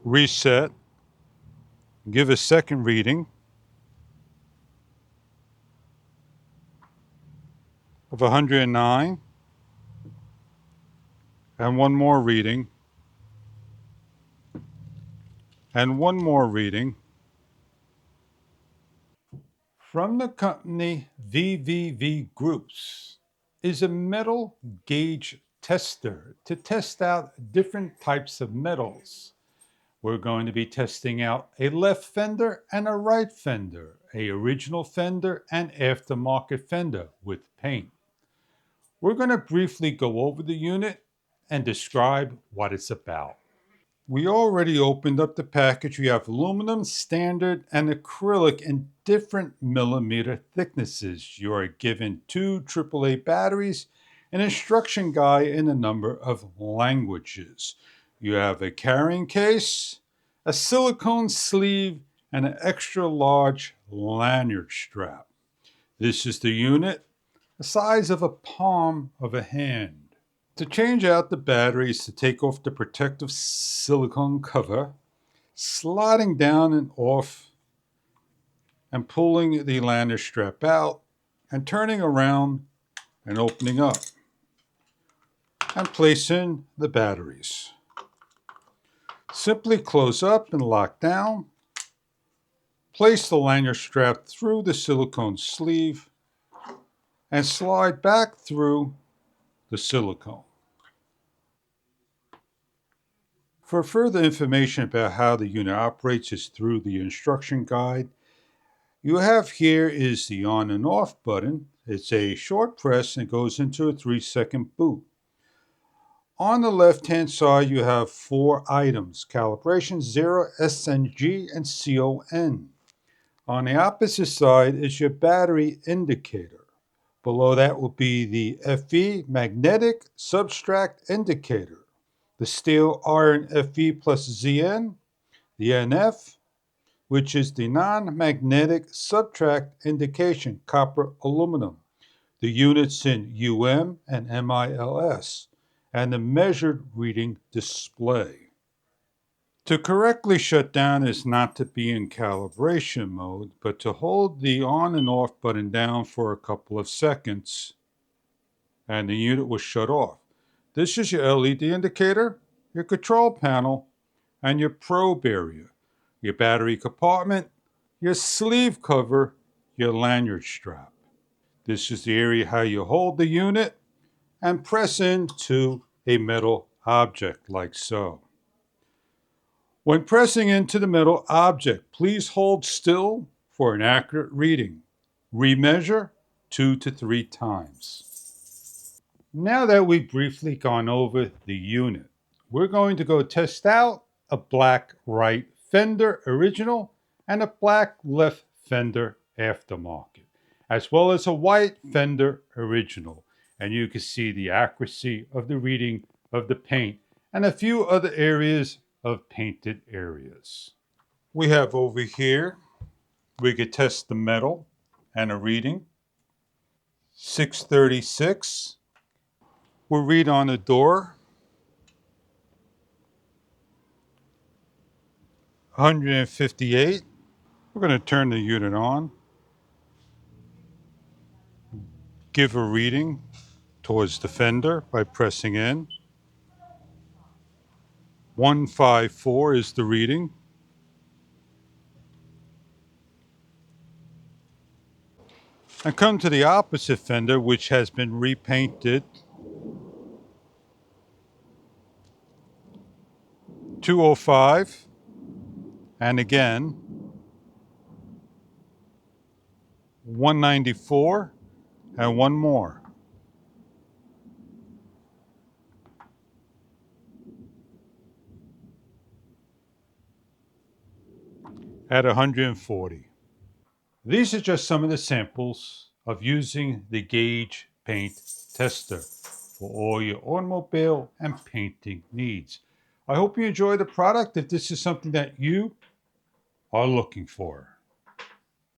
reset, give a second reading of 109, and one more reading, and one more reading. From the company VVV Groups is a metal gauge tester to test out different types of metals. We're going to be testing out a left fender and a right fender, a original fender and aftermarket fender with paint. We're going to briefly go over the unit and describe what it's about. We already opened up the package. We have aluminum, standard, and acrylic in different millimeter thicknesses. You are given 2 AAA batteries, an instruction guide in a number of languages. You have a carrying case, a silicone sleeve, and an extra large lanyard strap. This is the unit, the size of a palm of a hand. To change out the batteries, to take off the protective silicone cover, sliding down and off and pulling the lanyard strap out and turning around and opening up and placing the batteries. Simply close up and lock down. Place the lanyard strap through the silicone sleeve and slide back through the silicone. For further information about how the unit operates is through the instruction guide. You have here is the on and off button. It's a short press and goes into a 3-second boot. On the left hand side you have 4 items: calibration, 0, SNG, and CON. On the opposite side is your battery indicator. Below that will be the FE magnetic subtract indicator, the steel iron FE plus ZN, the NF, which is the non-magnetic subtract indication, copper aluminum, the units in UM and MILS, and the measured reading display. To correctly shut down is not to be in calibration mode, but to hold the on and off button down for a couple of seconds, and the unit will shut off. This is your LED indicator, your control panel, and your probe area, your battery compartment, your sleeve cover, your lanyard strap. This is the area how you hold the unit and press into a metal object like so. When pressing into the metal object, please hold still for an accurate reading. Remeasure 2 to 3 times. Now that we've briefly gone over the unit, we're going to go test out a black right fender original and a black left fender aftermarket, as well as a white fender original. And you can see the accuracy of the reading of the paint and a few other areas of painted areas. We have over here, we could test the metal and a reading. 636. We'll read on the door. 158. We're going to turn the unit on. Give a reading towards the fender by pressing in. 154 is the reading. And come to the opposite fender, which has been repainted. 205. And again, 194, and one more. At 140. These are just some of the samples of using the gauge paint tester for all your automobile and painting needs. I hope you enjoy the product if this is something that you are looking for.